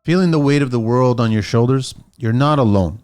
Feeling the weight of the world on your shoulders? You're not alone.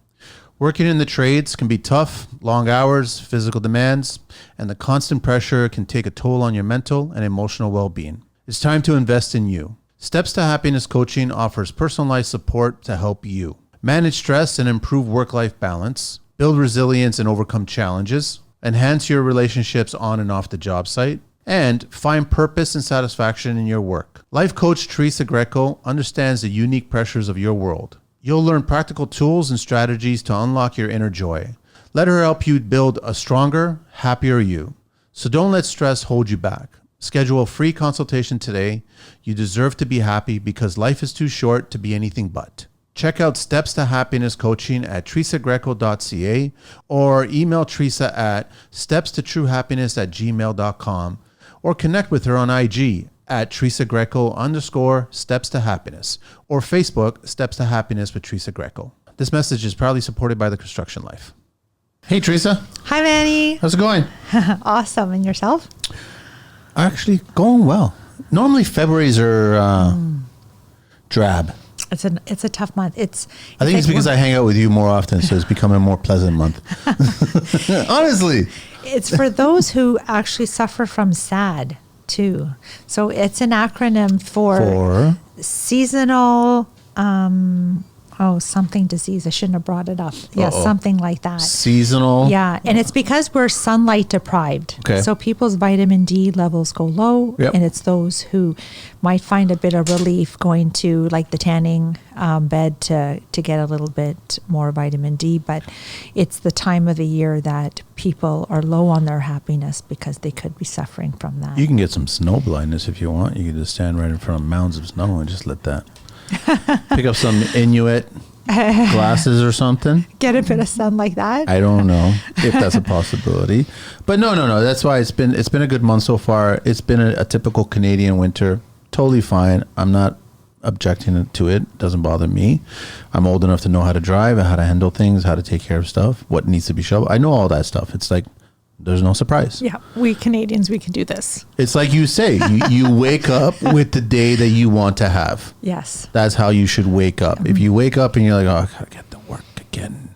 Working in the trades can be tough, long hours, physical demands, and the constant pressure can take a toll on your mental and emotional well-being. It's time to invest in you. Steps to Happiness Coaching offers personalized support to help you manage stress and improve work-life balance, build resilience and overcome challenges, enhance your relationships on and off the job site, and find purpose and satisfaction in your work. Life coach Teresa Greco understands the unique pressures of your world. You'll learn practical tools and strategies to unlock your inner joy. Let her help you build a stronger, happier you. So don't let stress hold you back. Schedule a free consultation today. You deserve to be happy because life is too short to be anything but. Check out Steps to Happiness Coaching at teresagreco.ca or email Teresa at stepstotruehappiness@gmail.com or connect with her on IG at Teresa Greco _Steps to Happiness or Facebook Steps to Happiness with Teresa Greco. This message is proudly supported by the Construction Life. Hey, Teresa. Hi, Manny. How's it going? Awesome. And yourself? Actually, going well. Normally, Februaries are drab. It's a tough month. I think it's because I hang out with you more often, so it's becoming a more pleasant month. Honestly. It's for those who actually suffer from SAD, too. So it's an acronym for seasonal, something disease. I shouldn't have brought it up. Yeah, something like that. Seasonal. Yeah, and it's because we're sunlight deprived. Okay. So people's vitamin D levels go low, and it's those who might find a bit of relief going to like the tanning bed to get a little bit more vitamin D. But it's the time of the year that people are low on their happiness because they could be suffering from that. You can get some snow blindness if you want. You can just stand right in front of mounds of snow and just let that. Pick up some Inuit glasses or something. Get a bit of sun like that. I don't know if that's a possibility, but no. That's why it's been a good month so far. It's been a typical Canadian winter. Totally fine. I'm not objecting to it. Doesn't bother me. I'm old enough to know how to drive, how to handle things, how to take care of stuff, what needs to be shoveled. I know all that stuff. It's like there's no surprise. Yeah, we Canadians, we can do this. It's like you say, you wake up with the day that you want to have. Yes. That's how you should wake up. Mm-hmm. If you wake up and you're like, oh, I gotta get to work again.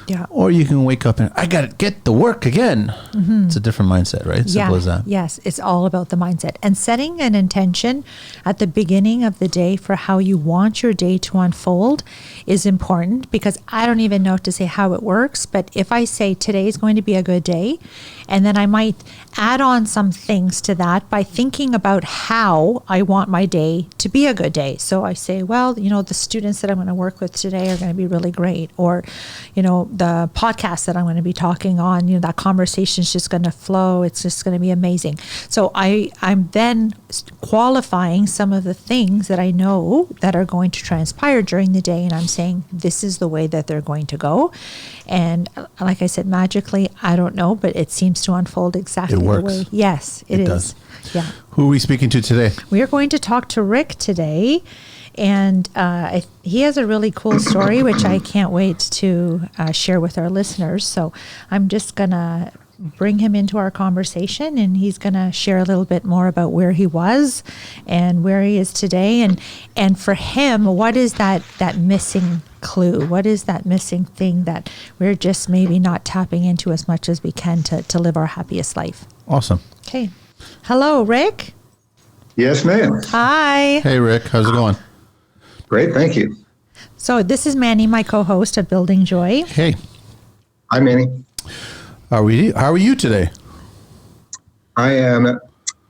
Yeah. Or you can wake up and I gotta get to work again. Mm-hmm. It's a different mindset, right? Simple as that. Yes, it's all about the mindset. And setting an intention at the beginning of the day for how you want your day to unfold is important, because I don't even know to say how it works. But if I say today is going to be a good day, and then I might add on some things to that by thinking about how I want my day to be a good day. So I say, well, the students that I'm going to work with today are going to be really great. Or, the podcast that I'm going to be talking on, that conversation is just going to flow. It's just going to be amazing. So I'm then qualifying some of the things that I know that are going to transpire during the day. And I'm saying, this is the way that they're going to go. And like I said, magically, I don't know, but it seems to unfold exactly the way. Yes, it is. Does. Yeah. Who are we speaking to today? We are going to talk to Rick today. And he has a really cool story, which I can't wait to share with our listeners. So I'm just going to bring him into our conversation, and he's going to share a little bit more about where he was and where he is today. And for him, what is that missing clue? What is that missing thing that we're just maybe not tapping into as much as we can to live our happiest life? Awesome. Okay. Hello, Rick. Yes, ma'am. Hi. Hey, Rick. How's it going? Great, thank you. So this is Manny, my co-host of Building Joy. Hey. Hi, Manny. How are you today? I am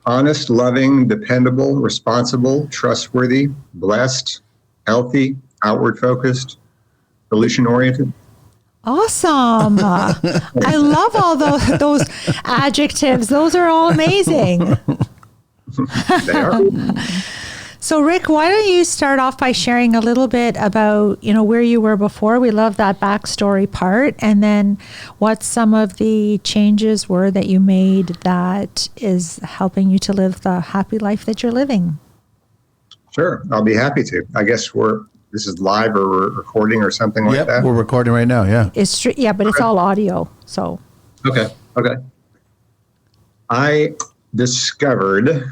honest, loving, dependable, responsible, trustworthy, blessed, healthy, outward focused, solution oriented. Awesome. I love all those adjectives. Those are all amazing. They are. So, Rick, why don't you start off by sharing a little bit about, where you were before? We love that backstory part. And then what some of the changes were that you made that is helping you to live the happy life that you're living. Sure. I'll be happy to. I guess this is live or we're recording or something like that. Yep, we're recording right now. Yeah. It's true. Yeah, but it's all audio. So. Okay. I discovered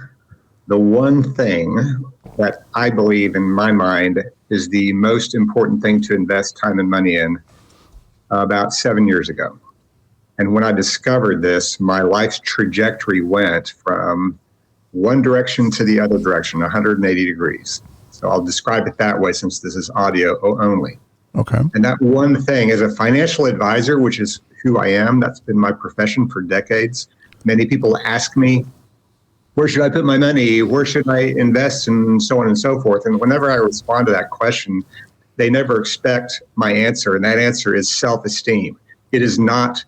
the one thing that I believe in my mind is the most important thing to invest time and money in about 7 years ago. And when I discovered this, my life's trajectory went from one direction to the other direction, 180 degrees. So I'll describe it that way since this is audio only. Okay. And that one thing, as a financial advisor, which is who I am, that's been my profession for decades. Many people ask me, where should I put my money? Where should I invest? And so on and so forth. And whenever I respond to that question, they never expect my answer. And that answer is self-esteem. It is not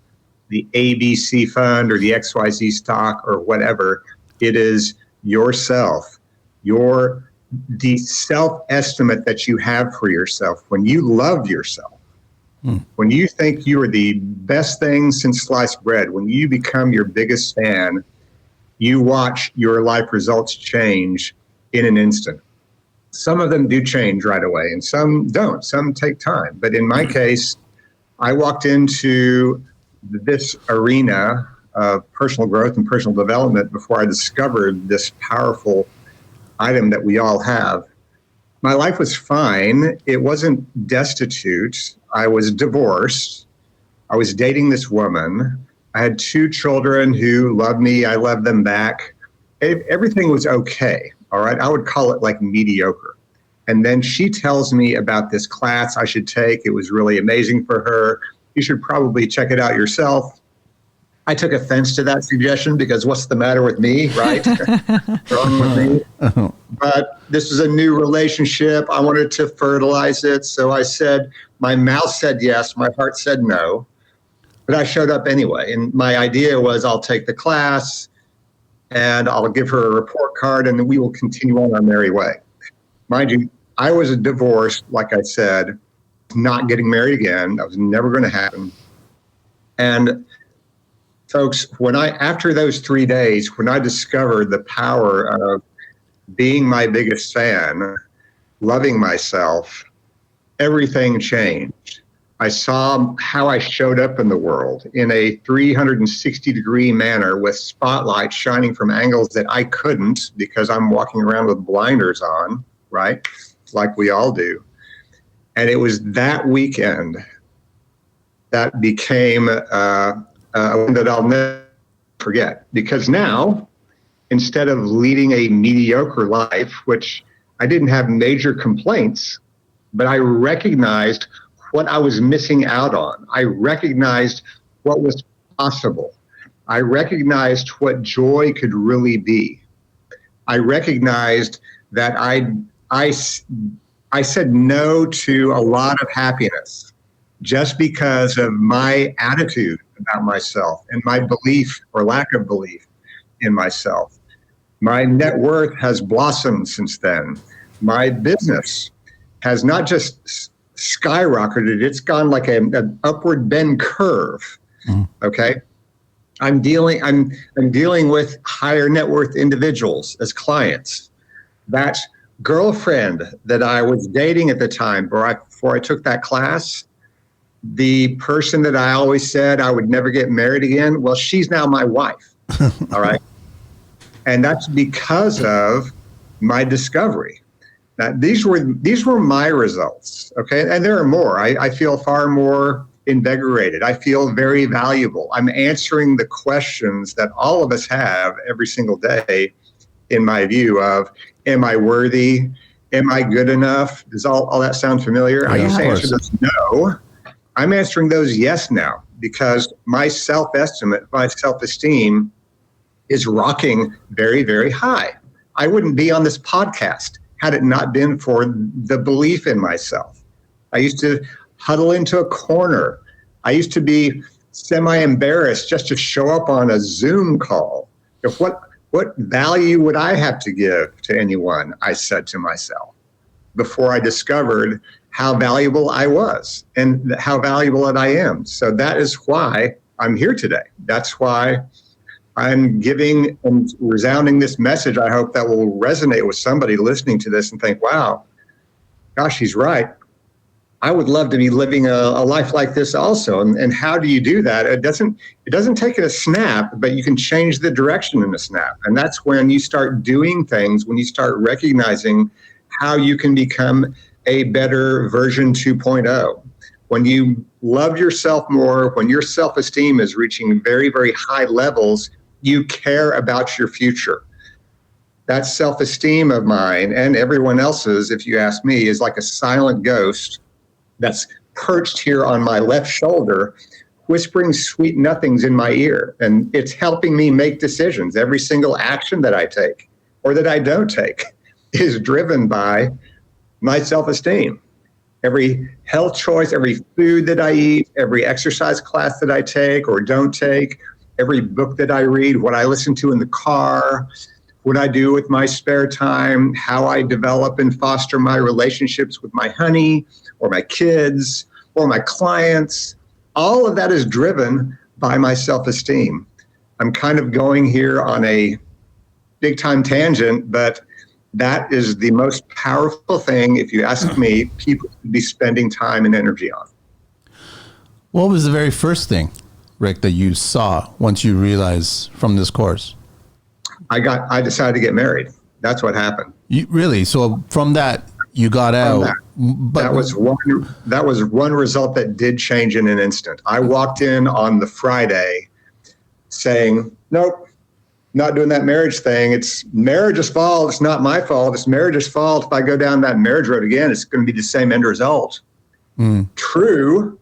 the ABC fund or the XYZ stock or whatever. It is yourself, the self-estimate that you have for yourself. When you love yourself, when you think you are the best thing since sliced bread, when you become your biggest fan, you watch your life results change in an instant. Some of them do change right away and some don't. Some take time. But in my case, I walked into this arena of personal growth and personal development before I discovered this powerful item that we all have. My life was fine. It wasn't destitute. I was divorced. I was dating this woman. I had 2 children who loved me. I loved them back. Everything was okay. All right. I would call it like mediocre. And then she tells me about this class I should take. It was really amazing for her. You should probably check it out yourself. I took offense to that suggestion because what's the matter with me, right? Wrong with me. But this is a new relationship. I wanted to fertilize it. So I said, my mouth said yes, my heart said no. But I showed up anyway. And my idea was I'll take the class and I'll give her a report card and then we will continue on our merry way. Mind you, I was divorced, like I said, not getting married again. That was never going to happen. And folks, after those 3 days, when I discovered the power of being my biggest fan, loving myself, everything changed. I saw how I showed up in the world in a 360-degree manner with spotlight shining from angles that I couldn't because I'm walking around with blinders on, right? Like we all do. And it was that weekend that became one that I'll never forget. Because now, instead of leading a mediocre life, which I didn't have major complaints, but I recognized what I was missing out on. I recognized what was possible. I recognized what joy could really be. I recognized that I said no to a lot of happiness just because of my attitude about myself and my belief or lack of belief in myself. My net worth has blossomed since then. My business has not just skyrocketed, it's gone like an upward bend curve. Okay? I'm dealing with higher net worth individuals as clients. That girlfriend that I was dating at the time before I took that class, the person that I always said I would never get married again, well, she's now my wife. All right. And that's because of my discovery. Now, these were my results. Okay. And there are more. I feel far more invigorated. I feel very valuable. I'm answering the questions that all of us have every single day, in my view, of, am I worthy? Am I good enough? Does all that sound familiar? Yeah, I used to answer those no. I'm answering those yes now because my self-estimate, my self-esteem is rocking very, very high. I wouldn't be on this podcast had it not been for the belief in myself. I used to huddle into a corner. I used to be semi-embarrassed just to show up on a Zoom call. What value would I have to give to anyone, I said to myself, before I discovered how valuable I was and how valuable that I am. So that is why I'm here today. That's why I'm giving and resounding this message. I hope that will resonate with somebody listening to this and think, wow, gosh, he's right. I would love to be living a life like this also. And how do you do that? It doesn't take a snap, but you can change the direction in a snap. And that's when you start doing things, when you start recognizing how you can become a better version 2.0. When you love yourself more, when your self-esteem is reaching very, very high levels, you care about your future. That self-esteem of mine and everyone else's, if you ask me, is like a silent ghost that's perched here on my left shoulder, whispering sweet nothings in my ear. And it's helping me make decisions. Every single action that I take or that I don't take is driven by my self-esteem. Every health choice, every food that I eat, every exercise class that I take or don't take, every book that I read, what I listen to in the car, what I do with my spare time, how I develop and foster my relationships with my honey or my kids or my clients, all of that is driven by my self-esteem. I'm kind of going here on a big time tangent, but that is the most powerful thing, if you ask me, people should be spending time and energy on. What was the very first thing, Rick, that you saw once you realized from this course? I decided to get married. That's what happened. Really? So from that, you got out. But that was one result that did change in an instant. I walked in on the Friday saying, nope, not doing that marriage thing. It's marriage's fault. It's not my fault. It's marriage's fault. If I go down that marriage road again, it's going to be the same end result. True.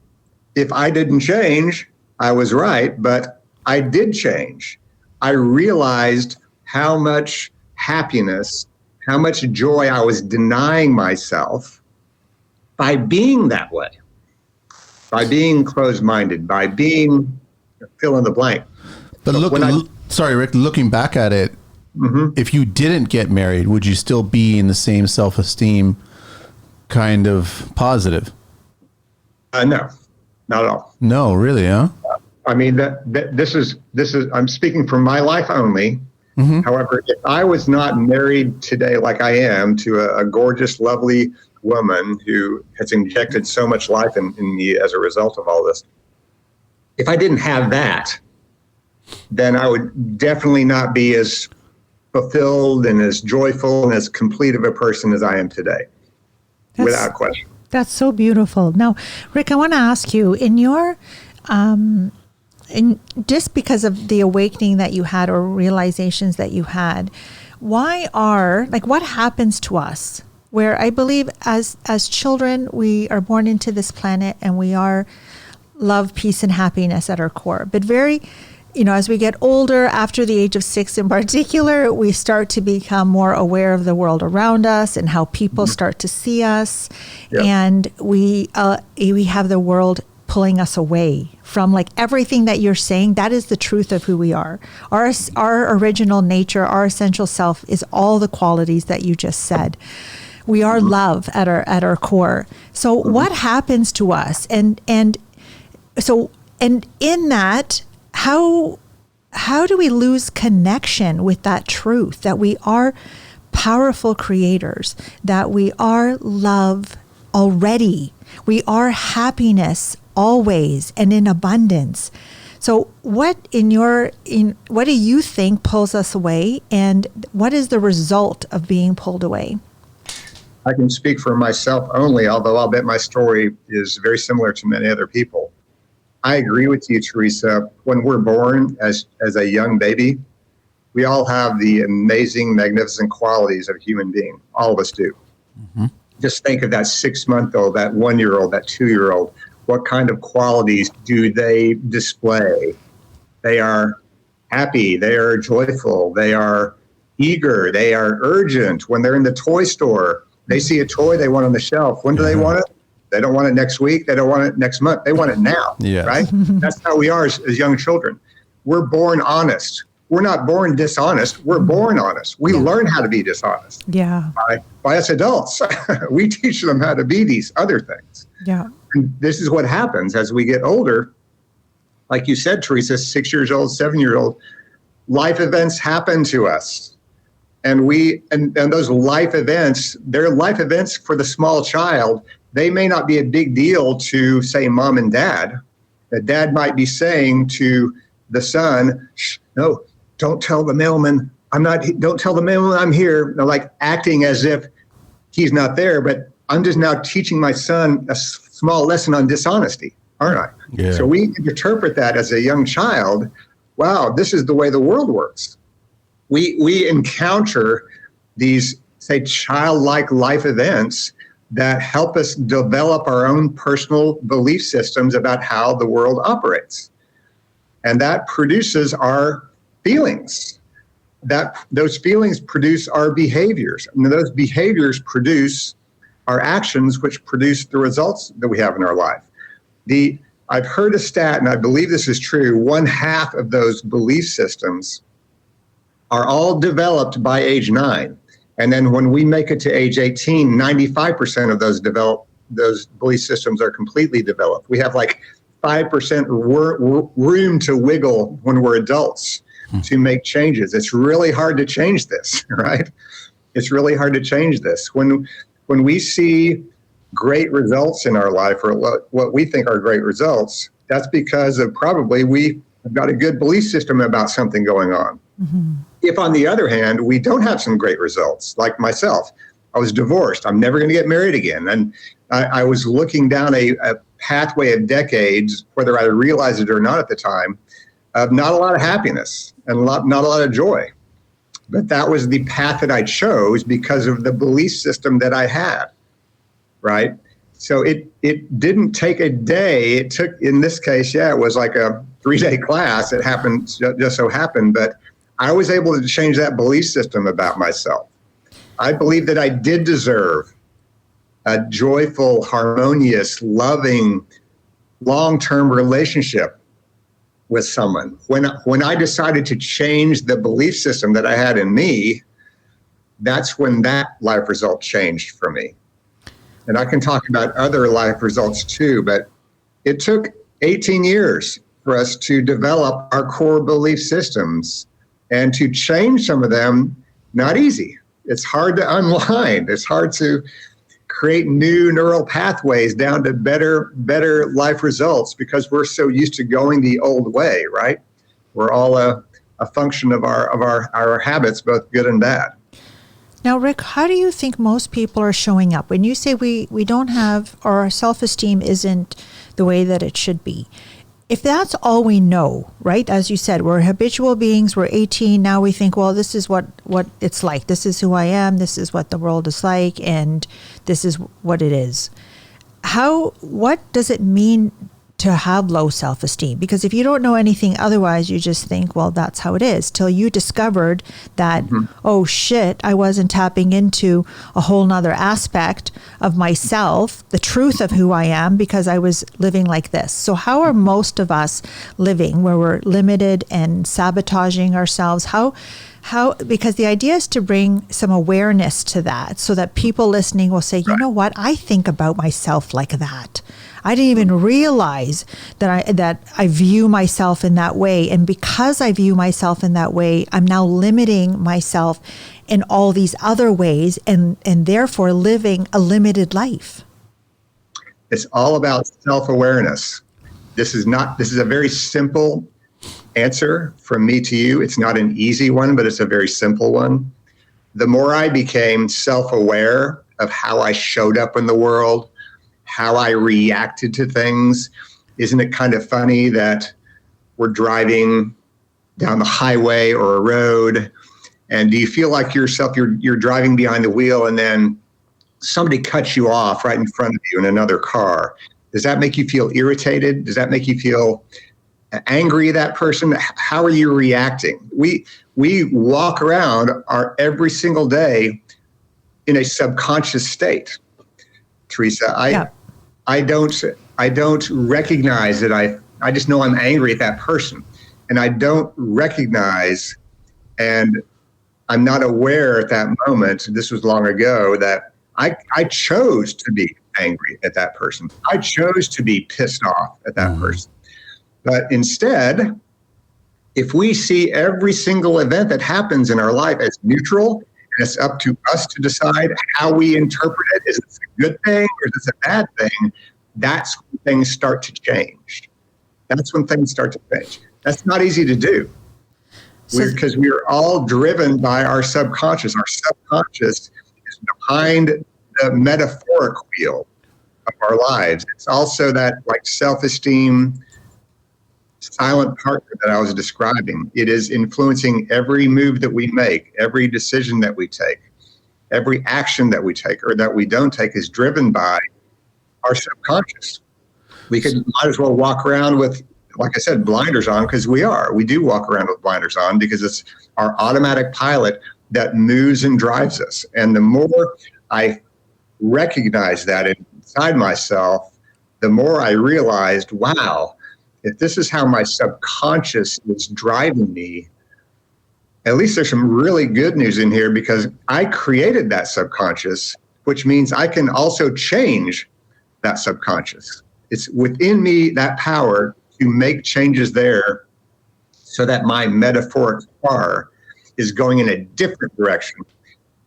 If I didn't change, I was right, but I did change. I realized how much happiness, how much joy I was denying myself by being that way, by being closed-minded, by being fill in the blank. But sorry, Rick, looking back at it, if you didn't get married, would you still be in the same self-esteem kind of positive? No, not at all. No, really, huh? I mean, this is, I'm speaking from my life only. However, if I was not married today like I am to a gorgeous, lovely woman who has injected so much life in me as a result of all this, if I didn't have that, then I would definitely not be as fulfilled and as joyful and as complete of a person as I am today, without question. That's so beautiful. Now, Rick, I want to ask you, in your and just because of the awakening that you had or realizations that you had, what happens to us where I believe as children, we are born into this planet and we are love, peace, and happiness at our core. But as we get older, after the age of 6 in particular, we start to become more aware of the world around us and how people start to see us. Yep. And we have the world pulling us away from like everything that you're saying. That is the truth of who we are. Our original nature, our essential self is all the qualities that you just said. We are love at our core. So what happens to us? And in that, how do we lose connection with that truth that we are powerful creators, that we are love already, we are happiness always and in abundance? So what do you think pulls us away, and what is the result of being pulled away? I can speak for myself only, although I'll bet my story is very similar to many other people. I agree with you, Teresa. When we're born as a young baby, we all have the amazing, magnificent qualities of a human being. All of us do. Just think of that 6-month-old, that 1-year-old, that 2-year-old. What kind of qualities do they display? They are happy. They are joyful. They are eager. They are urgent. When they're in the toy store, they see a toy they want on the shelf. When do they want it? They don't want it next week. They don't want it next month. They want it now, right? That's how we are as young children. We're born honest. We're not born dishonest. We're born honest. We learn how to be dishonest. Yeah. By us adults. We teach them how to be these other things. Yeah. And this is what happens as we get older. Like you said, Teresa, 6 years old, 7-year-old, life events happen to us. And those life events, they're life events for the small child. They may not be a big deal to, say, mom and dad. The dad might be saying to the son, no, don't tell the mailman don't tell the mailman I'm here. They're like acting as if he's not there, but I'm just now teaching my son a small lesson on dishonesty, aren't I? Yeah. So we interpret that as a young child. Wow, this is the way the world works. We encounter these, say, childlike life events that help us develop our own personal belief systems about how the world operates. And that produces our feelings. Those feelings produce our behaviors. And those behaviors produce our actions, which produce the results that we have in our life. I've heard a stat, and I believe this is true, 1/2 of those belief systems are all developed by age 9. And then when we make it to age 18, 95% of those belief systems are completely developed. We have like 5% room to wiggle when we're adults to make changes. It's really hard to change this, right? It's really hard to change this. When we see great results in our life, or what we think are great results, that's because of probably we have got a good belief system about something going on. Mm-hmm. If, on the other hand, we don't have some great results, like myself, I was divorced. I'm never going to get married again. And I was looking down a pathway of decades, whether I realized it or not at the time, of not a lot of happiness and not a lot of joy. But that was the path that I chose because of the belief system that I had, right? So it didn't take a day. It took, in this case, it was like a 3-day class. It happened, just so happened, but I was able to change that belief system about myself. I believe that I did deserve a joyful, harmonious, loving, long-term relationship with someone. When I decided to change the belief system that I had in me, that's when that life result changed for me. And I can talk about other life results too, but it took 18 years for us to develop our core belief systems. And to change some of them, not easy. It's hard to unwind. It's hard to create new neural pathways down to better life results because we're so used to going the old way, right? We're all a function of our habits, both good and bad. Now, Rick, how do you think most people are showing up? When you say we don't have, or our self-esteem isn't the way that it should be, if that's all we know, right? As you said, we're habitual beings, we're 18, now we think, well, this is what it's like. This is who I am, this is what the world is like, and this is what it is. What does it mean to have low self-esteem? Because if you don't know anything otherwise, you just think, well, that's how it is, till you discovered that, oh shit, I wasn't tapping into a whole nother aspect of myself, the truth of who I am, because I was living like this. So how are most of us living where we're limited and sabotaging ourselves? How because the idea is to bring some awareness to that so that people listening will say, you know what, I think about myself like that. I didn't even realize that I view myself in that way. And because I view myself in that way, I'm now limiting myself in all these other ways and therefore living a limited life. It's all about self-awareness. This is a very simple answer from me to you. It's not an easy one, but it's a very simple one. The more I became self-aware of how I showed up in the world, how I reacted to things. Isn't it kind of funny that we're driving down the highway or a road, and do you feel like you're driving behind the wheel and then somebody cuts you off right in front of you in another car? Does that make you feel irritated? Does that make you feel angry at that person? How are you reacting? We walk around every single day in a subconscious state. Teresa, I don't recognize that I just know I'm angry at that person, and I don't recognize, and I'm not aware at that moment, this was long ago, that I chose to be angry at that person. I chose to be pissed off at that person. But instead, if we see every single event that happens in our life as neutral, and it's up to us to decide how we interpret it. Is this a good thing or is this a bad thing? That's when things start to change. That's not easy to do because we're all driven by our subconscious. Our subconscious is behind the metaphoric wheel of our lives. It's also that like self-esteem silent partner that I was describing. It is influencing every move that we make, every decision that we take, every action that we take or that we don't take is driven by our subconscious. We might as well walk around with, like I said, blinders on, because we do walk around with blinders on because it's our automatic pilot that moves and drives us. And the more I recognize that inside myself, the more I realized, wow, if this is how my subconscious is driving me, at least there's some really good news in here, because I created that subconscious, which means I can also change that subconscious. It's within me, that power to make changes there so that my metaphoric car is going in a different direction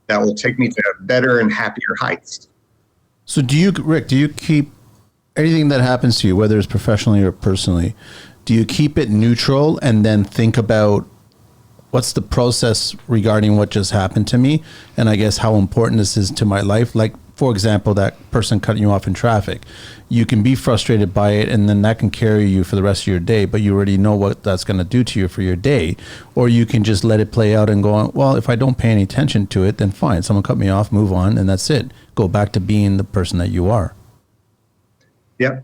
that will take me to better and happier heights. So Rick, do you keep anything that happens to you, whether it's professionally or personally, do you keep it neutral and then think about what's the process regarding what just happened to me? And I guess how important this is to my life. Like, for example, that person cutting you off in traffic, you can be frustrated by it and then that can carry you for the rest of your day, but you already know what that's going to do to you for your day. Or you can just let it play out and go, well, if I don't pay any attention to it, then fine. Someone cut me off, move on, and that's it. Go back to being the person that you are. Yep.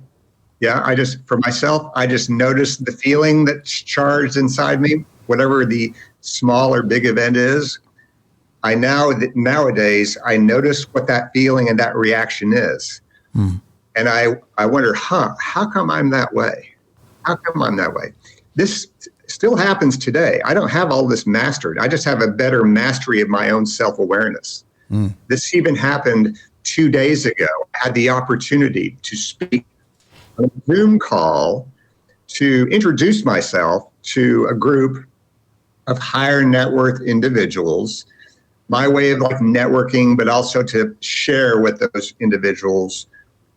Yeah. For myself, I just noticed the feeling that's charged inside me, whatever the small or big event is. Nowadays, I notice what that feeling and that reaction is. And I wonder, how come I'm that way? How come I'm that way? This still happens today. I don't have all this mastered. I just have a better mastery of my own self-awareness. This even happened 2 days ago. I had the opportunity to speak on a Zoom call to introduce myself to a group of higher net worth individuals, my way of like networking, but also to share with those individuals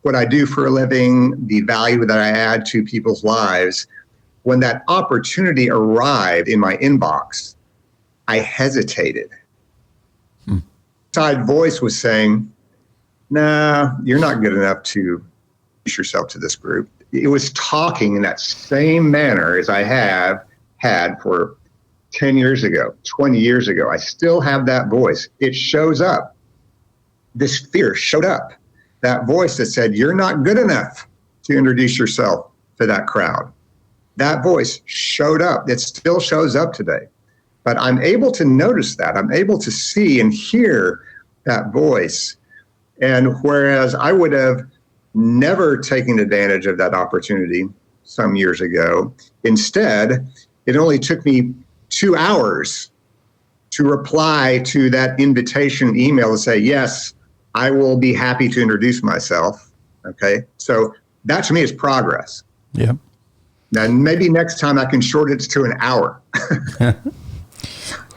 what I do for a living, the value that I add to people's lives. When that opportunity arrived in my inbox, I hesitated. Inside voice was saying, nah, you're not good enough to introduce yourself to this group. It was talking in that same manner as I have had for 10 years ago, 20 years ago. I still have that voice. It shows up. This fear showed up. That voice that said, you're not good enough to introduce yourself to that crowd. That voice showed up. It still shows up today. But I'm able to notice that. I'm able to see and hear that voice. And whereas I would have never taken advantage of that opportunity some years ago, instead, it only took me 2 hours to reply to that invitation email to say, yes, I will be happy to introduce myself. Okay. So that to me is progress. Yeah. And maybe next time I can shorten it to an hour.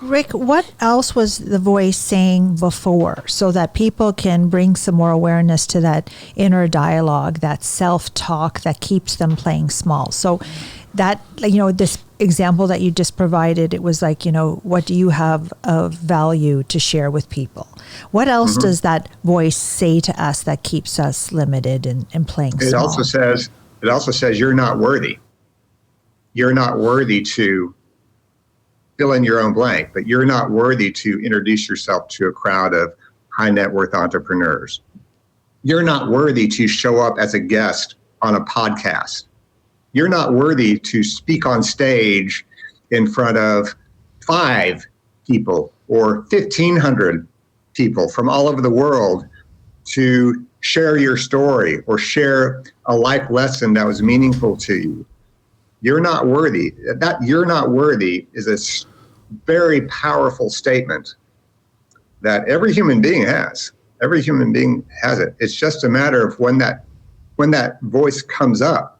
Rick, what else was the voice saying before so that people can bring some more awareness to that inner dialogue, that self-talk that keeps them playing small? So that, this example that you just provided, it was like, what do you have of value to share with people? What else does that voice say to us that keeps us limited and playing small? It also says you're not worthy. You're not worthy to fill in your own blank, but you're not worthy to introduce yourself to a crowd of high net worth entrepreneurs. You're not worthy to show up as a guest on a podcast. You're not worthy to speak on stage in front of 5 people or 1,500 people from all over the world to share your story or share a life lesson that was meaningful to you. You're not worthy. That you're not worthy is a very powerful statement that every human being has. Every human being has it. It's just a matter of when that voice comes up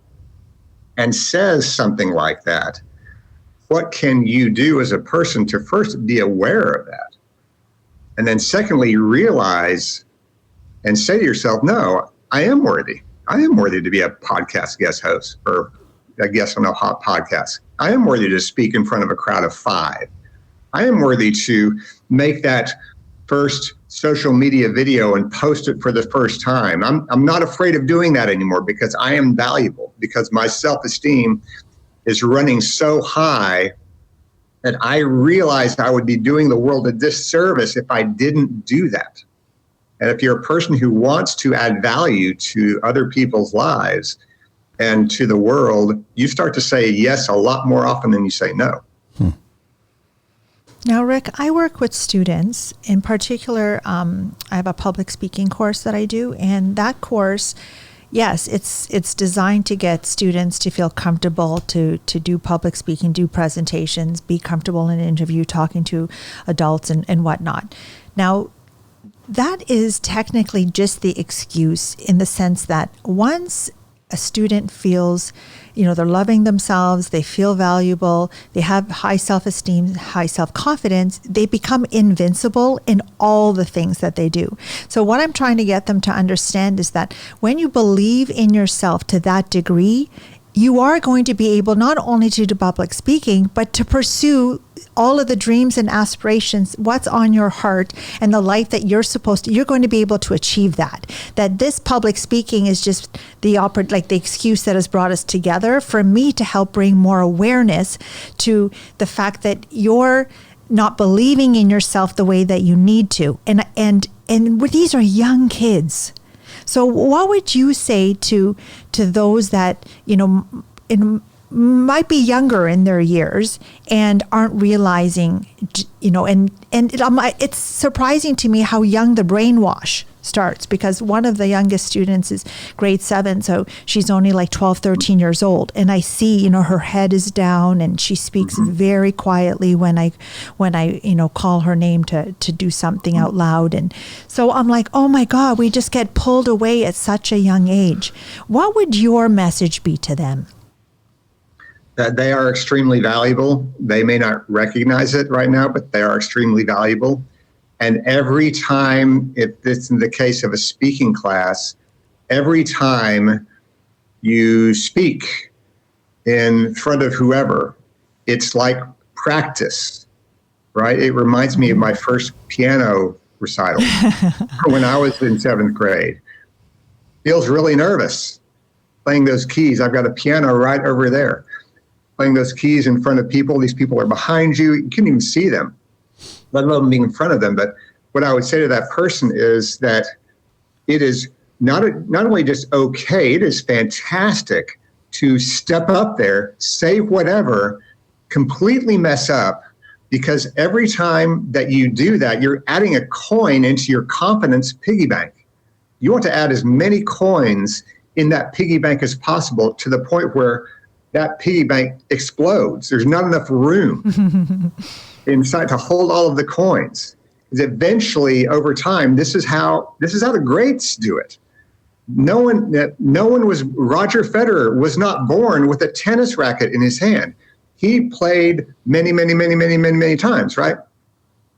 and says something like that, what can you do as a person to first be aware of that? And then secondly, realize and say to yourself, no, I am worthy. I am worthy to be a podcast guest host or a guest on a hot podcast. I am worthy to speak in front of a crowd of 5. I am worthy to make that first social media video and post it for the first time. I'm not afraid of doing that anymore because I am valuable, because my self-esteem is running so high that I realized I would be doing the world a disservice if I didn't do that. And if you're a person who wants to add value to other people's lives and to the world, you start to say yes a lot more often than you say no. Now, Rick, I work with students. In particular, I have a public speaking course that I do, and that course, yes, it's designed to get students to feel comfortable to do public speaking, do presentations, be comfortable in an interview, talking to adults and whatnot. Now, that is technically just the excuse, in the sense that once a student feels, they're loving themselves, they feel valuable, they have high self-esteem, high self-confidence, they become invincible in all the things that they do. So what I'm trying to get them to understand is that when you believe in yourself to that degree, you are going to be able not only to do public speaking, but to pursue all of the dreams and aspirations, what's on your heart, and the life that you're going to be able to achieve that. That this public speaking is just the excuse that has brought us together for me to help bring more awareness to the fact that you're not believing in yourself the way that you need to. And these are young kids. So what would you say to those that, might be younger in their years and aren't realizing, it's surprising to me how young the brainwash starts, because one of the youngest students is grade 7, so she's only like 12, 13 years old, and I see, her head is down and she speaks very quietly when I call her name to do something out loud. And so I'm like, oh my God, we just get pulled away at such a young age. What would your message be to them? That they are extremely valuable. They may not recognize it right now, but they are extremely valuable. And every time, if this is the case of a speaking class, every time you speak in front of whoever, it's like practice, right? It reminds me of my first piano recital when I was in 7th grade. Feels really nervous playing those keys. I've got a piano right over there. Playing those keys in front of people. These people are behind you. You can't even see them, let alone being in front of them. But what I would say to that person is that it is not only just okay, it is fantastic to step up there, say whatever, completely mess up, because every time that you do that, you're adding a coin into your confidence piggy bank. You want to add as many coins in that piggy bank as possible, to the point where that piggy bank explodes. There's not enough room inside to hold all of the coins. Because eventually, over time, this is how the greats do it. Roger Federer was not born with a tennis racket in his hand. He played many times, right?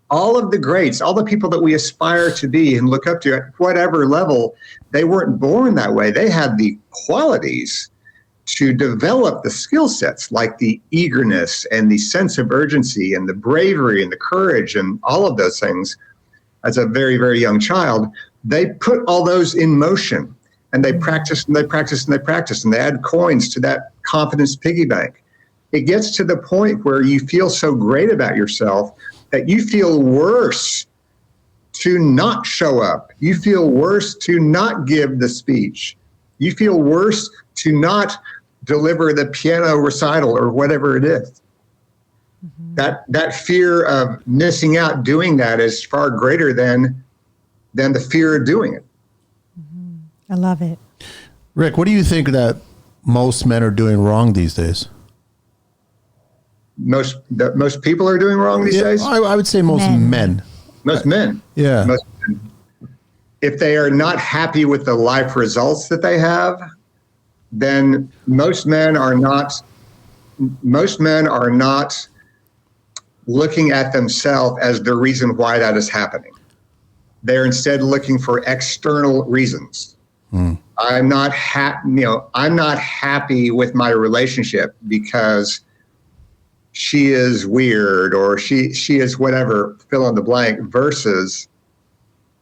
All of the greats, all the people that we aspire to be and look up to at whatever level, they weren't born that way. They had the qualities to develop the skill sets, like the eagerness and the sense of urgency and the bravery and the courage and all of those things as a very, very young child. They put all those in motion, and they practice and they practice and they practice, and they add coins to that confidence piggy bank. It gets to the point where you feel so great about yourself that you feel worse to not show up. You feel worse to not give the speech. You feel worse to not deliver the piano recital or whatever it is. That fear of missing out doing that is far greater than the fear of doing it. I love it. Rick, what do you think that most men are doing wrong these days? Most people are doing wrong these days? I would say most men. Most men. Yeah. Most men. If they are not happy with the life results that they have, then most men are not looking at themselves as the reason why that is happening. They're instead looking for external reasons. I'm not happy with my relationship because she is weird, or she is whatever, fill in the blank, versus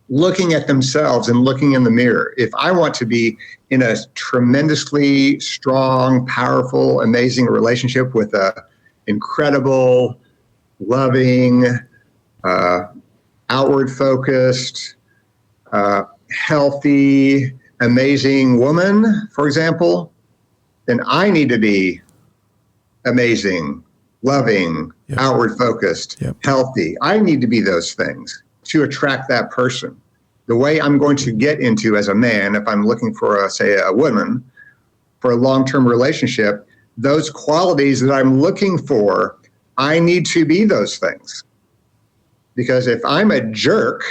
looking at themselves and looking in the mirror. If I want to be in a tremendously strong, powerful, amazing relationship with a incredible, loving, outward focused, healthy, amazing woman, for example, then I need to be amazing, loving, outward focused, healthy. I need to be those things to attract that person. The way I'm going to get into as a man, if I'm looking for, say, a woman for a long-term relationship, those qualities that I'm looking for, I need to be those things. Because if I'm a jerk,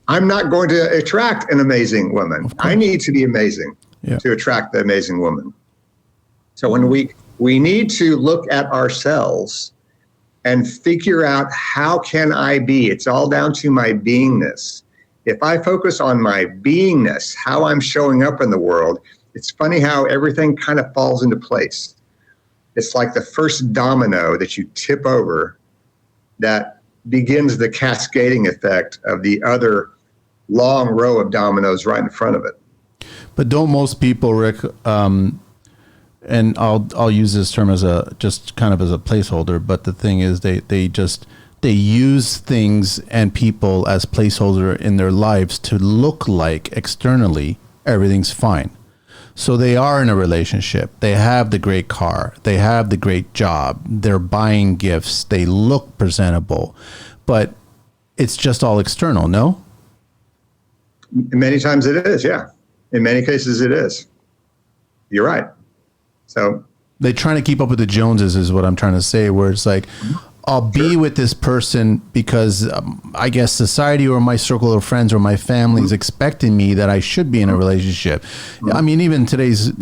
I'm not going to attract an amazing woman. I need to be amazing to attract the amazing woman. So when we need to look at ourselves and figure out, how can I be? It's all down to my beingness. If I focus on my beingness, how I'm showing up in the world, it's funny how everything kind of falls into place. It's like the first domino that you tip over that begins the cascading effect of the other long row of dominoes right in front of it. But don't most people, Rick, and I'll use this term as just kind of as a placeholder, but the thing is they use things and people as placeholder in their lives to look like externally everything's fine. So they are in a relationship, they have the great car, they have the great job, they're buying gifts, they look presentable, but it's just all external, no? Many times it is, yeah. In many cases it is. You're right. So they're trying to keep up with the Joneses is what I'm trying to say, where it's like, I'll be with this person because I guess society or my circle of friends or my family is expecting me that I should be in a relationship. I mean, even today's,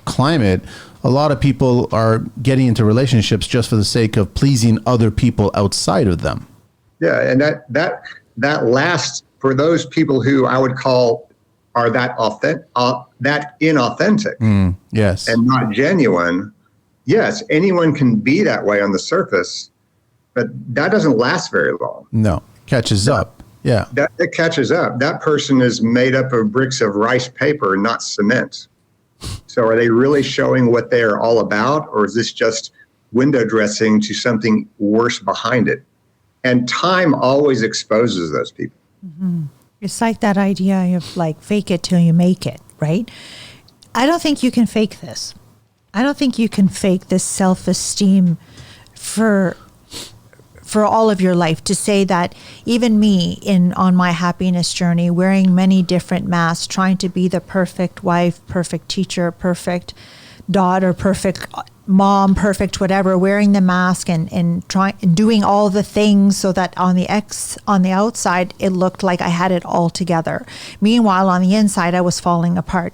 climate, a lot of people are getting into relationships just for the sake of pleasing other people outside of them. Yeah, and that lasts for those people who I would call are that inauthentic. Yes. And not genuine. Yes, anyone can be that way on the surface, but that doesn't last very long. No, catches up. Yeah. It catches up. That person is made up of bricks of rice paper, not cement. So are they really showing what they're all about, or is this just window dressing to something worse behind it? And time always exposes those people. Mm-hmm. It's like that idea of like fake it till you make it, right? I don't think you can fake this. I don't think you can fake this self-esteem for all of your life. To say that even me on my happiness journey, wearing many different masks, trying to be the perfect wife, perfect teacher, perfect daughter, perfect mom, perfect whatever, wearing the mask and trying and doing all the things so that on the outside it looked like I had it all together. Meanwhile, on the inside I was falling apart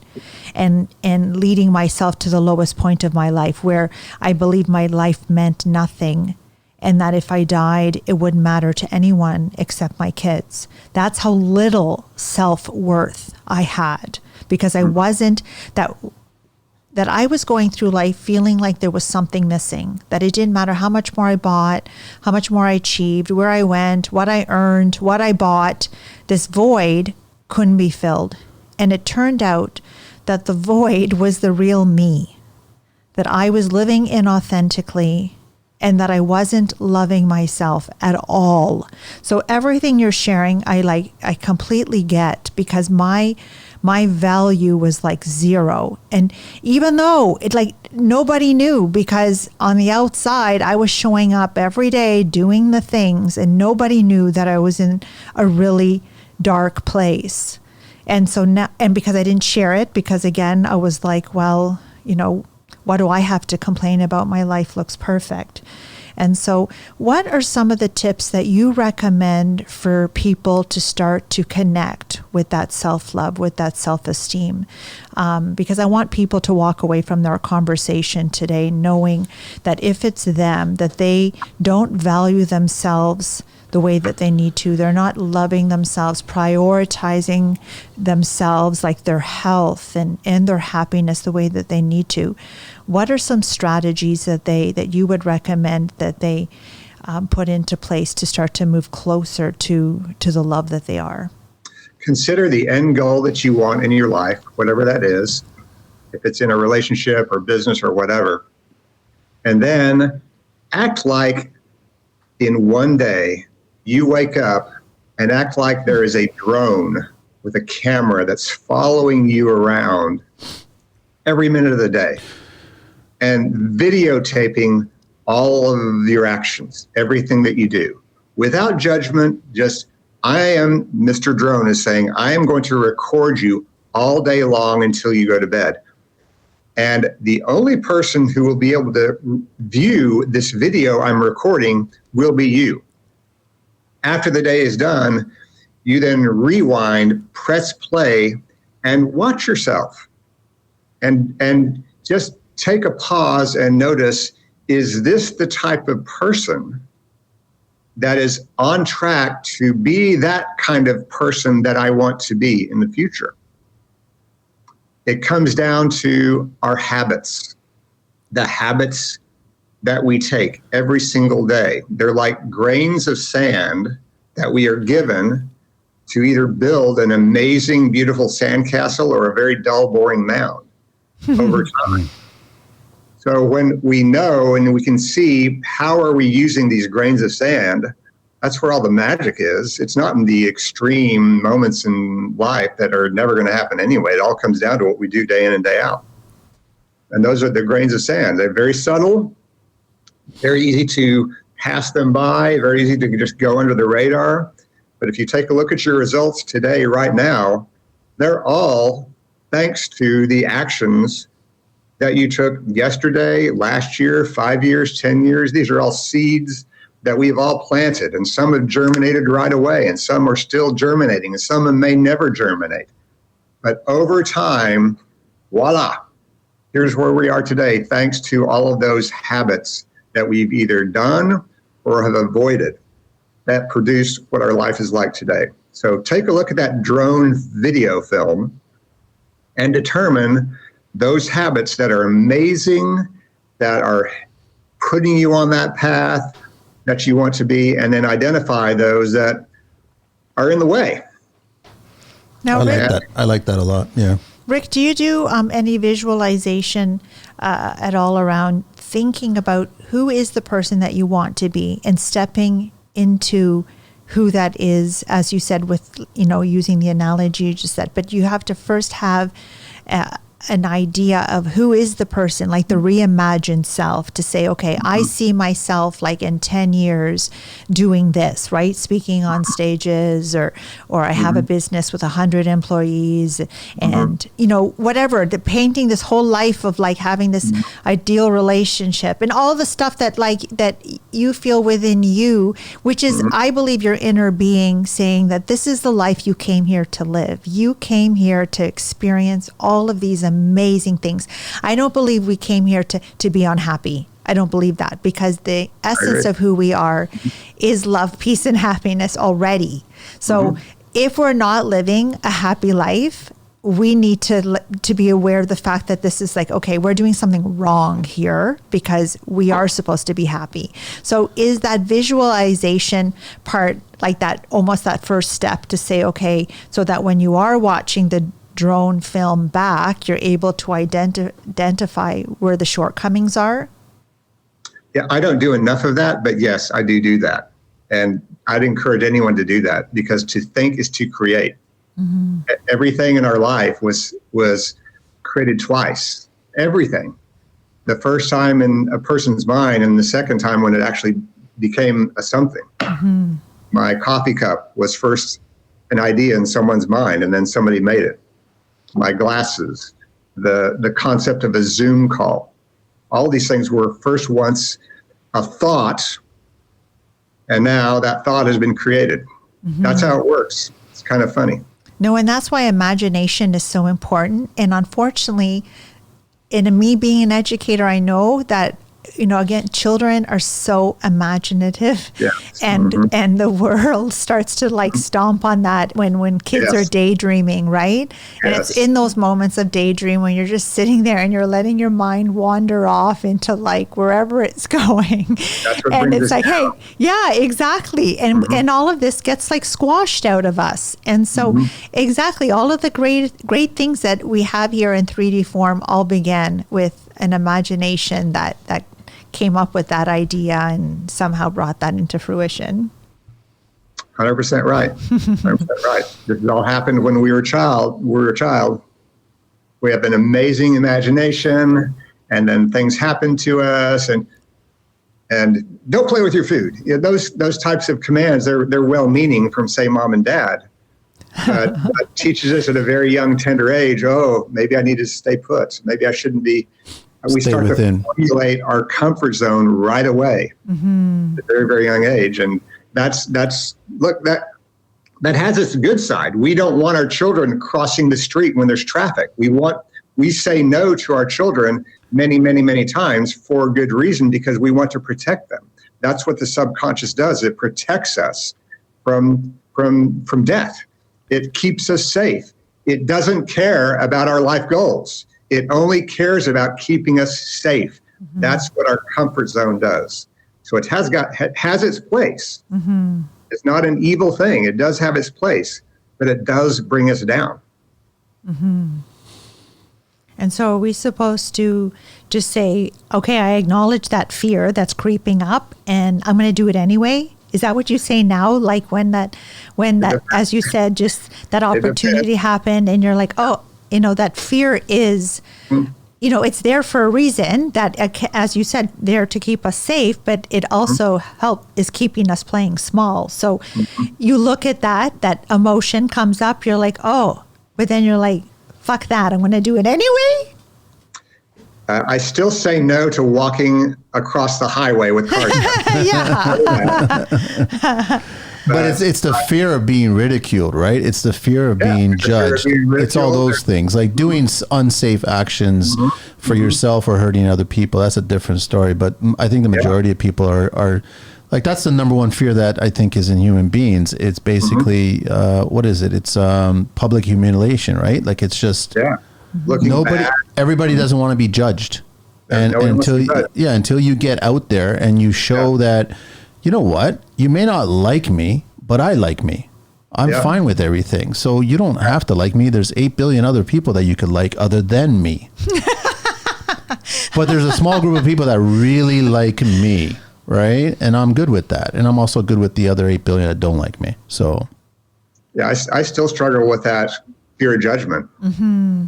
and leading myself to the lowest point of my life, where I believed my life meant nothing, and that if I died, it wouldn't matter to anyone except my kids. That's how little self-worth I had, because I wasn't that I was going through life feeling like there was something missing, that it didn't matter how much more I bought, how much more I achieved, where I went, what I earned, what I bought, this void couldn't be filled. And it turned out that the void was the real me, that I was living inauthentically, and that I wasn't loving myself at all. So everything you're sharing, I completely get, because my value was like zero. And even though nobody knew, because on the outside I was showing up every day doing the things, and nobody knew that I was in a really dark place. And so now, and because I didn't share it, because again, I was like, well, what do I have to complain about? My life looks perfect. And so what are some of the tips that you recommend for people to start to connect with that self-love, with that self-esteem? Because I want people to walk away from their conversation today knowing that if it's them, that they don't value themselves the way that they need to. They're not loving themselves, prioritizing themselves, like their health and their happiness the way that they need to. What are some strategies that you would recommend that they put into place to start to move closer to the love that they are. Consider the end goal that you want in your life, whatever that is, if it's in a relationship or business or whatever. And then act like in one day you wake up and act like there is a drone with a camera that's following you around every minute of the day and videotaping all of your actions, everything that you do, without judgment. Just, I am, Mr. Drone is saying, I am going to record you all day long until you go to bed. And the only person who will be able to view this video I'm recording will be you. After the day is done, you then rewind, press play, and watch yourself. And just take a pause and notice, is this the type of person that is on track to be that kind of person that I want to be in the future? It comes down to our habits, the habits that we take every single day. They're like grains of sand that we are given to either build an amazing, beautiful sandcastle or a very dull, boring mound over time. So when we know and we can see how are we using these grains of sand, that's where all the magic is. It's not in the extreme moments in life that are never going to happen anyway. It all comes down to what we do day in and day out. And those are the grains of sand. They're very subtle, very easy to pass them by, very easy to just go under the radar. But if you take a look at your results today, right now, they're all thanks to the actions that you took yesterday, last year, 5 years, 10 years. These are all seeds that we've all planted, and some have germinated right away, and some are still germinating, and some may never germinate. But over time, voila, here's where we are today, thanks to all of those habits that we've either done or have avoided that produce what our life is like today. So take a look at that drone video film and determine those habits that are amazing, that are putting you on that path that you want to be, and then identify those that are in the way. Now, I like that a lot. Yeah. Rick, do you do any visualization at all around thinking about who is the person that you want to be and stepping into who that is, as you said, with, using the analogy you just said, but you have to first have an idea of who is the person, like the reimagined self, to say, okay, I see myself like in 10 years doing this, right? Speaking on stages, or I have a business with 100 employees and, whatever, the painting this whole life of like having this ideal relationship and all the stuff that that you feel within you, which is, I believe, your inner being saying that this is the life you came here to live. You came here to experience all of these amazing things. I don't believe we came here to be unhappy. I don't believe that, because the essence of who we are is love, peace, and happiness already. So if we're not living a happy life, we need to be aware of the fact that this is like, okay, we're doing something wrong here because we are supposed to be happy. So is that visualization part like that, almost that first step to say, okay, so that when you are watching the drone film back, you're able to identify where the shortcomings are? Yeah, I don't do enough of that, but yes, I do that. And I'd encourage anyone to do that, because to think is to create. Everything in our life was created twice. Everything. The first time in a person's mind, and the second time when it actually became a something. My coffee cup was first an idea in someone's mind, and then somebody made it. My glasses, the concept of a Zoom call. All these things were first once a thought, and now that thought has been created. That's how it works. It's kind of funny. No, and that's why imagination is so important. And unfortunately, in me being an educator, I know that again, children are so imaginative, and the world starts to like stomp on that when kids are daydreaming, right? And it's in those moments of daydream when you're just sitting there and you're letting your mind wander off into like wherever it's going. That's what and brings it's us like, down. hey, yeah, exactly. And all of this gets like squashed out of us. And so exactly all of the great things that we have here in 3D form all began with an imagination that came up with that idea and somehow brought that into fruition. 100% right. 100% right. This all happened when we were a child. We have an amazing imagination, and then things happen to us, and don't play with your food. Those types of commands, they're well-meaning from, say, mom and dad. That teaches us at a very young, tender age, maybe I need to stay put. Maybe I shouldn't be. We start to formulate our comfort zone right away at a very, very young age. And that has its good side. We don't want our children crossing the street when there's traffic. We say no to our children many, many, many times for good reason, because we want to protect them. That's what the subconscious does. It protects us from death. It keeps us safe. It doesn't care about our life goals. It only cares about keeping us safe. That's what our comfort zone does. So it has its place. It's not an evil thing. It does have its place, but it does bring us down. And so are we supposed to just say, okay, I acknowledge that fear that's creeping up and I'm going to do it anyway? Is that what you say now? Like when that, as you said, just that opportunity happened and you're like, that fear is, it's there for a reason, that, as you said, there to keep us safe, but it also is keeping us playing small. So you look at that emotion comes up, you're like, but then you're like, fuck that, I'm going to do it anyway. I still say no to walking across the highway with cars. But it's the fear of being ridiculed, right? It's the fear of being judged. It's all those things, like doing unsafe actions for yourself or hurting other people. That's a different story. But I think the majority of people are like, that's the number one fear that I think is in human beings. It's basically, what is it? It's public humiliation, right? Like it's just everybody doesn't want to be judged. And until you get out there and you show that, you know what? You may not like me, but I like me. I'm fine with everything. So you don't have to like me. There's 8 billion other people that you could like other than me. But there's a small group of people that really like me, right? And I'm good with that. And I'm also good with the other 8 billion that don't like me. So I still struggle with that fear of judgment.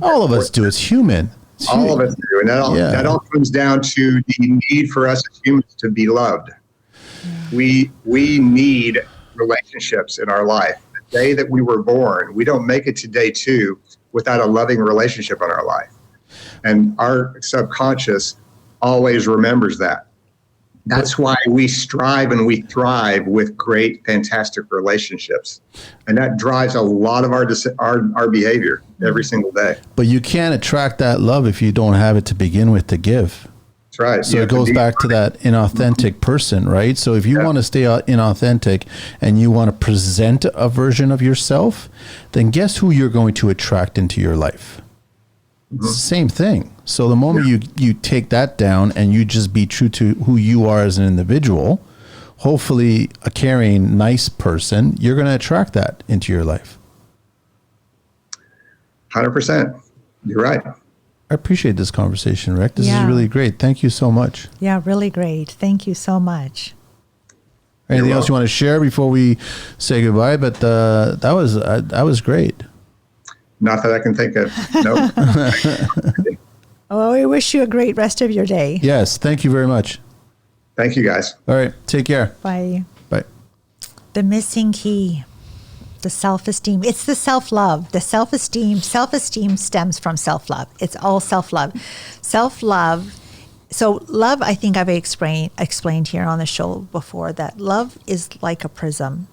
All of us do. It's human. All of us do. And that all comes down to the need for us as humans to be loved. We need relationships in our life. The day that we were born, we don't make it to day 2 without a loving relationship in our life. And our subconscious always remembers that. That's why we strive and we thrive with great, fantastic relationships. And that drives a lot of our behavior every single day. But you can't attract that love if you don't have it to begin with to give. That's right. So it goes back to that inauthentic person, right? So if you want to stay inauthentic and you want to present a version of yourself, then guess who you're going to attract into your life? It's the same thing. So the moment you take that down and you just be true to who you are as an individual, hopefully a caring, nice person, you're going to attract that into your life. 100%. You're right. I appreciate this conversation, Rick. This is really great. Thank you so much. Yeah, really great. Thank you so much. Anything else you want to share before we say goodbye? But that was great. Not that I can think of. Nope. Oh, we wish you a great rest of your day. Yes. Thank you very much. Thank you, guys. All right. Take care. Bye. Bye. The missing key. The self-esteem. It's the self-love. The self-esteem stems from self-love. It's all self-love. Self-love. So love, I think I've explained here on the show before, that love is like a prism.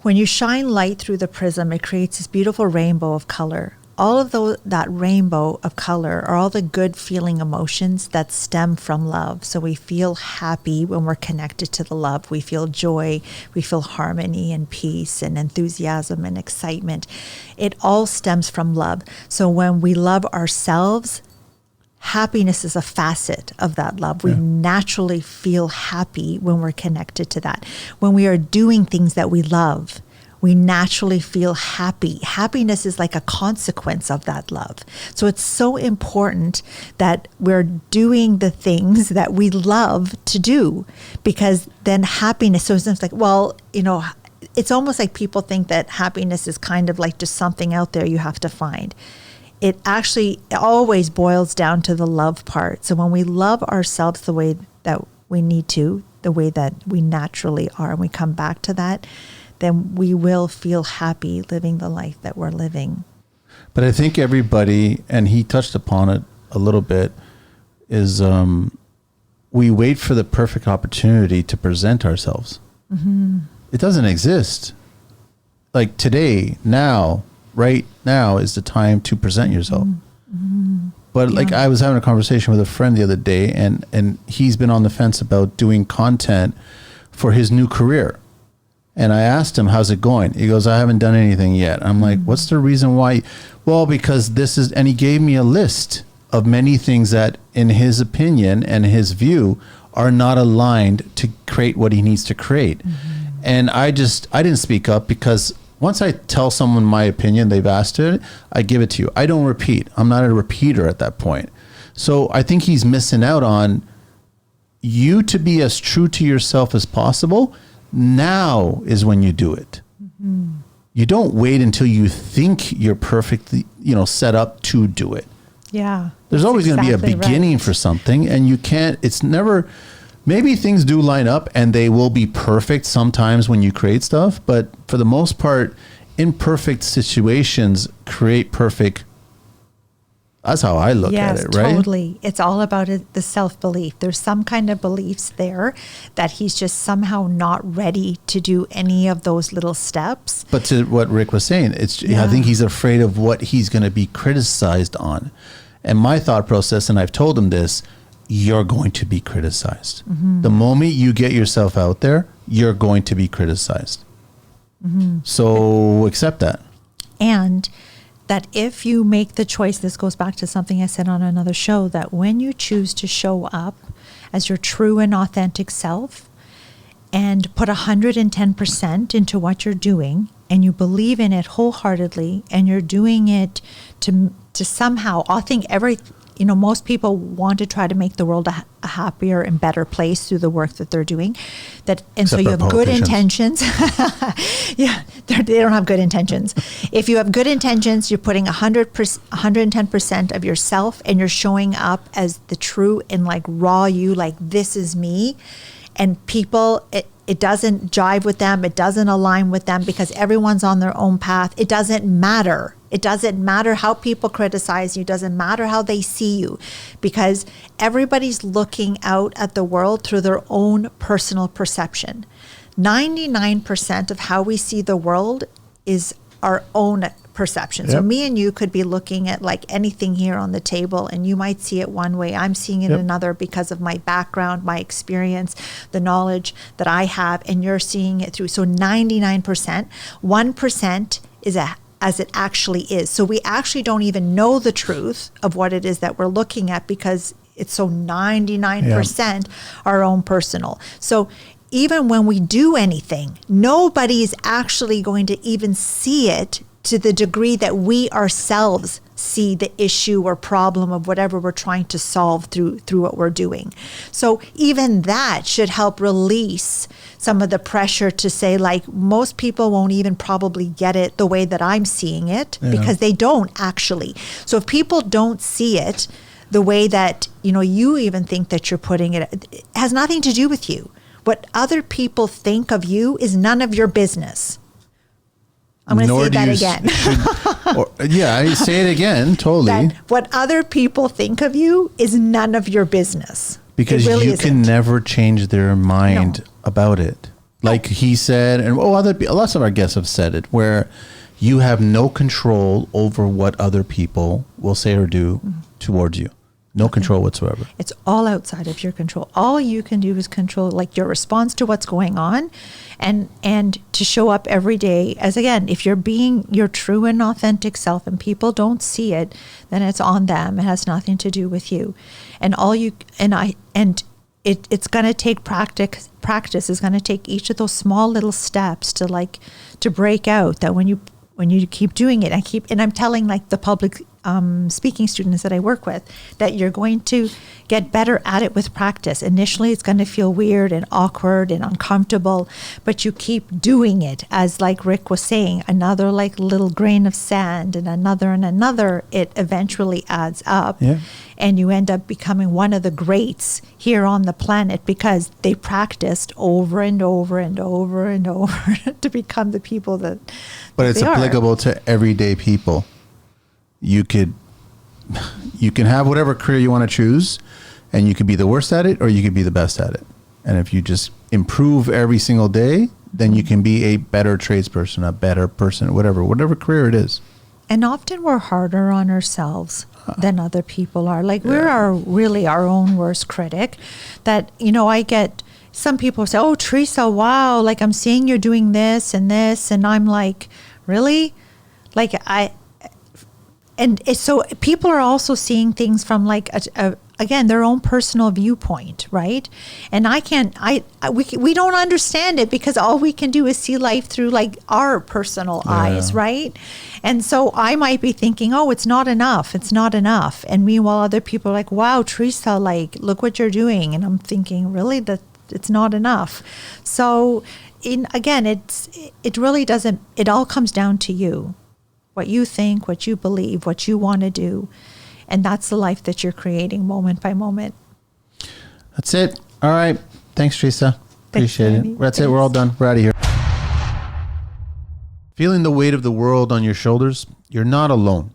When you shine light through the prism, it creates this beautiful rainbow of color. all of that rainbow of color are all the good feeling emotions that stem from love. So we feel happy when we're connected to the love. We feel joy, we feel harmony and peace and enthusiasm and excitement. It all stems from love. So when we love ourselves, happiness is a facet of that love. We naturally feel happy when we're connected to that. When we are doing things that we love, we naturally feel happy. Happiness is like a consequence of that love. So it's so important that we're doing the things that we love to do, because then happiness, so it's like, well, you know, it's almost like people think that happiness is kind of like just something out there you have to find. It actually always boils down to the love part. So when we love ourselves the way that we need to, the way that we naturally are, and we come back to that, then we will feel happy living the life that we're living. But I think everybody, and he touched upon it a little bit, is we wait for the perfect opportunity to present ourselves. Mm-hmm. It doesn't exist. Like today, now, right now is the time to present yourself. Mm-hmm. But like I was having a conversation with a friend the other day, and he's been on the fence about doing content for his new career. And I asked him, how's it going? He goes, I haven't done anything yet. I'm like, what's the reason why? Well, because this is, and he gave me a list of many things that in his opinion and his view are not aligned to create what he needs to create. Mm-hmm. And I didn't speak up, because once I tell someone my opinion, they've asked it, I give it to you. I don't repeat. I'm not a repeater at that point. So I think he's missing out on you to be as true to yourself as possible. Now is when you do it. Mm-hmm. You don't wait until you think you're perfectly, set up to do it. Yeah. There's always going to be a beginning for something, and you can't, it's never, maybe things do line up and they will be perfect sometimes when you create stuff, but for the most part, imperfect situations create perfect. That's how I look at it, right? Yes, totally. It's all about the self-belief. There's some kind of beliefs there that he's just somehow not ready to do any of those little steps. But to what Rick was saying, I think he's afraid of what he's going to be criticized on. And my thought process, and I've told him this, you're going to be criticized. Mm-hmm. The moment you get yourself out there, you're going to be criticized. Mm-hmm. So accept that. And that if you make the choice, this goes back to something I said on another show, that when you choose to show up as your true and authentic self and put 110% into what you're doing, and you believe in it wholeheartedly, and you're doing it to somehow, I think most people want to try to make the world a happier and better place through the work that they're doing. So you have good intentions. Yeah, they don't have good intentions. If you have good intentions, you're putting 110% of yourself, and you're showing up as the true and like raw you, like this is me. And people, it doesn't jive with them. It doesn't align with them, because everyone's on their own path. It doesn't matter. It doesn't matter how people criticize you. It doesn't matter how they see you, because everybody's looking out at the world through their own personal perception. 99% of how we see the world is our own perception. Yep. So me and you could be looking at like anything here on the table, and you might see it one way. I'm seeing it another because of my background, my experience, the knowledge that I have, and you're seeing it through. So 99%, 1% is as it actually is. So we actually don't even know the truth of what it is that we're looking at, because it's so 99% our own personal. So even when we do anything, nobody's actually going to even see it to the degree that we ourselves see the issue or problem of whatever we're trying to solve through what we're doing. So even that should help release some of the pressure to say, like, most people won't even probably get it the way that I'm seeing it, because they don't actually. So if people don't see it the way that, you even think that you're putting it, it has nothing to do with you. What other people think of you is none of your business. I'm going to say that again. I say it again, totally. That what other people think of you is none of your business. Because really you can never change their mind about it. Like he said, and lots of our guests have said it, where You have no control over what other people will say or do towards you. No control whatsoever. It's all outside of your control. All you can do is control like your response to what's going on and to show up every day as, again, if you're being your true and authentic self and people don't see it, then it's on them. It has nothing to do with you. And it's going to take practice. Practice is going to take each of those small little steps to break out, that when you keep doing it and I'm telling like the public speaking students that I work with, that you're going to get better at it with practice. Initially, it's going to feel weird and awkward and uncomfortable, but you keep doing it. As like Rick was saying, another like little grain of sand and another, it eventually adds up. Yeah. And you end up becoming one of the greats here on the planet because they practiced over and over and over and over to become the people that But it's applicable to everyday people. You can have whatever career you want to choose, and you can be the worst at it or you can be the best at it. And if you just improve every single day, then you can be a better tradesperson, a better person, whatever career it is. And often we're harder on ourselves than other people are. Like we're really our own worst critic. That, I get some people say, "Oh, Teresa, wow, like I'm seeing you're doing this and this," and I'm like, "Really?" And so people are also seeing things from like again, their own personal viewpoint, right? And we don't understand it because all we can do is see life through like our personal eyes, right? And so I might be thinking, oh, it's not enough. And meanwhile, other people are like, wow, Teresa, like, look what you're doing. And I'm thinking, really, that it's not enough. So it really doesn't, it all comes down to you. What you think, what you believe, what you want to do. And that's the life that you're creating moment by moment. That's it. All right. Thanks, Teresa. Appreciate it. That's it. We're all done. We're out of here. Feeling the weight of the world on your shoulders? You're not alone.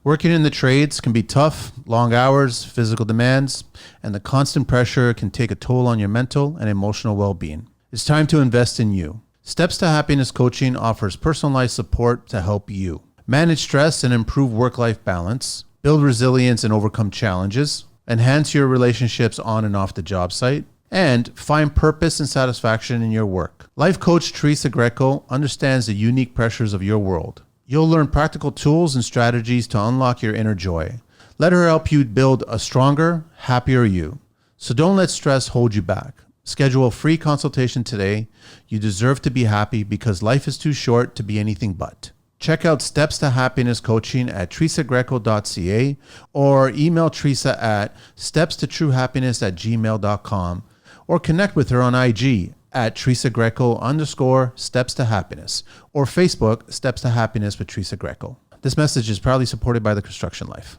Working in the trades can be tough, long hours, physical demands, and the constant pressure can take a toll on your mental and emotional well-being. It's time to invest in you. Steps to Happiness Coaching offers personalized support to help you manage stress and improve work-life balance, build resilience and overcome challenges, enhance your relationships on and off the job site, and find purpose and satisfaction in your work. Life coach Teresa Greco understands the unique pressures of your world. You'll learn practical tools and strategies to unlock your inner joy. Let her help you build a stronger, happier you. So don't let stress hold you back. Schedule a free consultation today. You deserve to be happy because life is too short to be anything but. Check out Steps to Happiness Coaching at teresagreco.ca or email Teresa at stepstotruehappiness@gmail.com or connect with her on IG at Teresa Greco _Steps to Happiness or Facebook Steps to Happiness with Teresa Greco. This message is proudly supported by The Construction Life.